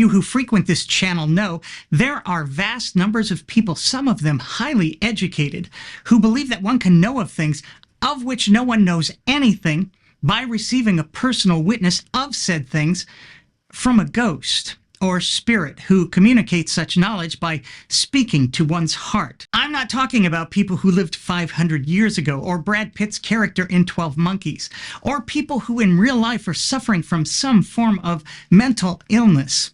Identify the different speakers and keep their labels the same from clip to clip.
Speaker 1: you who frequent this channel know, there are vast numbers of people, some of them highly educated, who believe that one can know of things of which no one knows anything by receiving a personal witness of said things from a ghost or spirit who communicates such knowledge by speaking to one's heart. I'm not talking about people who lived 500 years ago, or Brad Pitt's character in 12 Monkeys, or people who in real life are suffering from some form of mental illness.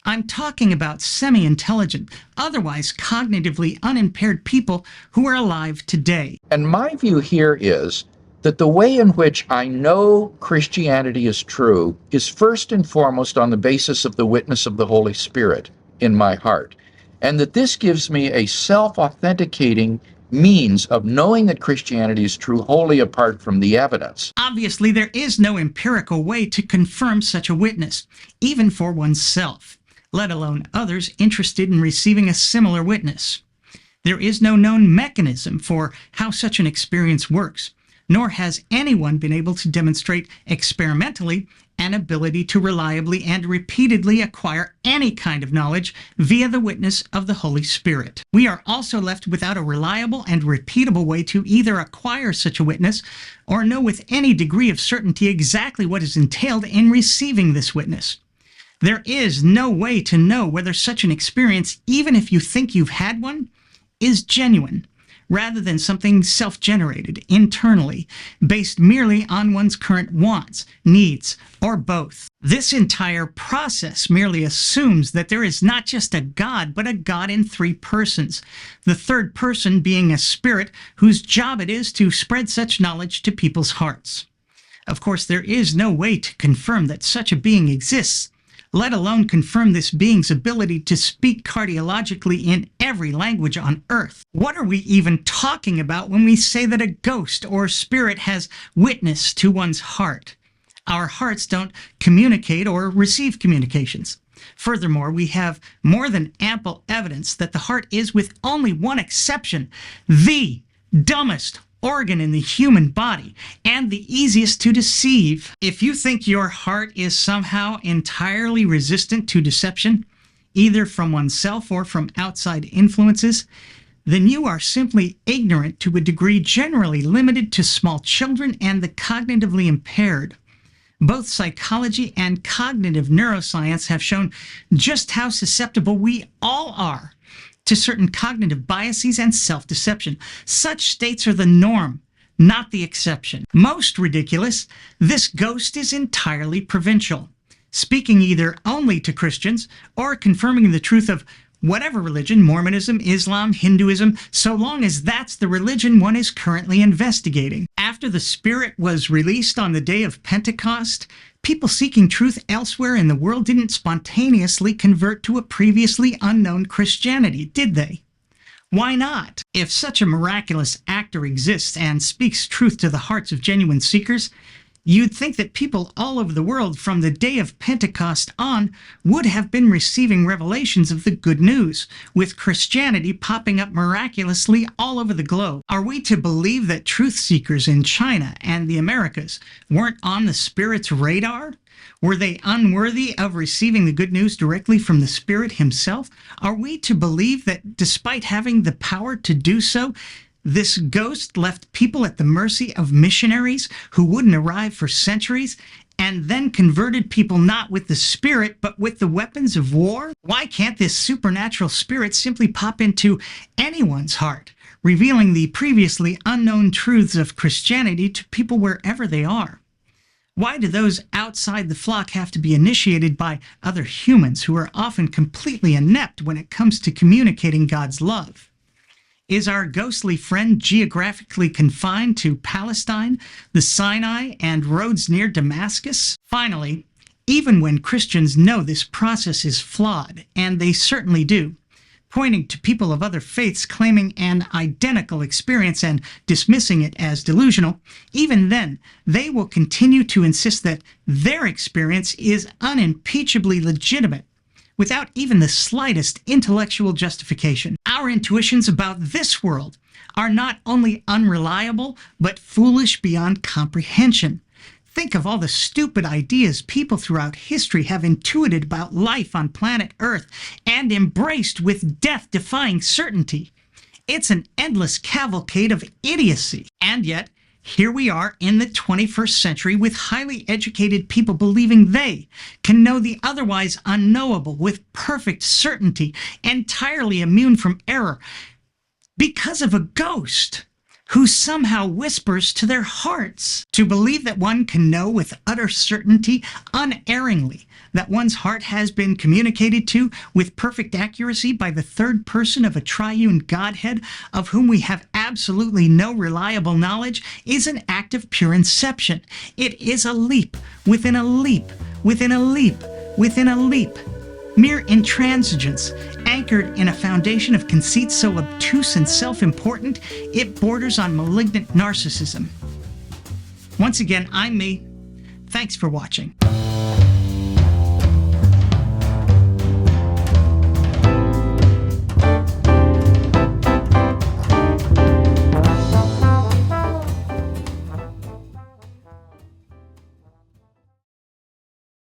Speaker 1: I'm talking about semi-intelligent, otherwise cognitively unimpaired people who are alive today.
Speaker 2: And my view here is that the way in which I know Christianity is true is first and foremost on the basis of the witness of the Holy Spirit in my heart. And that this gives me a self-authenticating means of knowing that Christianity is true wholly apart from the evidence.
Speaker 1: Obviously, there is no empirical way to confirm such a witness, even for oneself, let alone others interested in receiving a similar witness. There is no known mechanism for how such an experience works, nor has anyone been able to demonstrate experimentally an ability to reliably and repeatedly acquire any kind of knowledge via the witness of the Holy Spirit. We are also left without a reliable and repeatable way to either acquire such a witness or know with any degree of certainty exactly what is entailed in receiving this witness. There is no way to know whether such an experience, even if you think you've had one, is genuine, rather than something self-generated internally, based merely on one's current wants, needs, or both. This entire process merely assumes that there is not just a God, but a God in three persons, the third person being a spirit whose job it is to spread such knowledge to people's hearts. Of course, there is no way to confirm that such a being exists, let alone confirm this being's ability to speak cardiologically in every language on earth. What are we even talking about when we say that a ghost or spirit has witness to one's heart? Our hearts don't communicate or receive communications. Furthermore, we have more than ample evidence that the heart is, with only one exception, the dumbest organ in the human body and the easiest to deceive. If you think your heart is somehow entirely resistant to deception, either from oneself or from outside influences, then you are simply ignorant to a degree generally limited to small children and the cognitively impaired. Both psychology and cognitive neuroscience have shown just how susceptible we all are to certain cognitive biases and self-deception. Such states are the norm, not the exception. Most ridiculous, this ghost is entirely provincial, speaking either only to Christians or confirming the truth of whatever religion, Mormonism, Islam, Hinduism, so long as that's the religion one is currently investigating. After the Spirit was released on the day of Pentecost, people seeking truth elsewhere in the world didn't spontaneously convert to a previously unknown Christianity, did they? Why not? If such a miraculous actor exists and speaks truth to the hearts of genuine seekers, you'd think that people all over the world from the day of Pentecost on would have been receiving revelations of the good news, with Christianity popping up miraculously all over the globe. Are we to believe that truth seekers in China and the Americas weren't on the Spirit's radar? Were they unworthy of receiving the good news directly from the Spirit himself? Are we to believe that despite having the power to do so, this ghost left people at the mercy of missionaries who wouldn't arrive for centuries, and then converted people not with the Spirit, but with the weapons of war? Why can't this supernatural spirit simply pop into anyone's heart, revealing the previously unknown truths of Christianity to people wherever they are? Why do those outside the flock have to be initiated by other humans who are often completely inept when it comes to communicating God's love? Is our ghostly friend geographically confined to Palestine, the Sinai, and roads near Damascus? Finally, even when Christians know this process is flawed, and they certainly do, pointing to people of other faiths claiming an identical experience and dismissing it as delusional, even then, they will continue to insist that their experience is unimpeachably legitimate, without even the slightest intellectual justification. Our intuitions about this world are not only unreliable, but foolish beyond comprehension. Think of all the stupid ideas people throughout history have intuited about life on planet Earth and embraced with death-defying certainty. It's an endless cavalcade of idiocy. And yet, here we are in the 21st century with highly educated people believing they can know the otherwise unknowable with perfect certainty, entirely immune from error, because of a ghost who somehow whispers to their hearts. To believe that one can know with utter certainty, unerringly, that one's heart has been communicated to with perfect accuracy by the third person of a triune Godhead of whom we have absolutely no reliable knowledge is an act of pure inception. It is a leap within a leap within a leap within a leap. Mere intransigence, anchored in a foundation of conceit so obtuse and self-important, it borders on malignant narcissism. Once again, I'm me. Thanks for watching.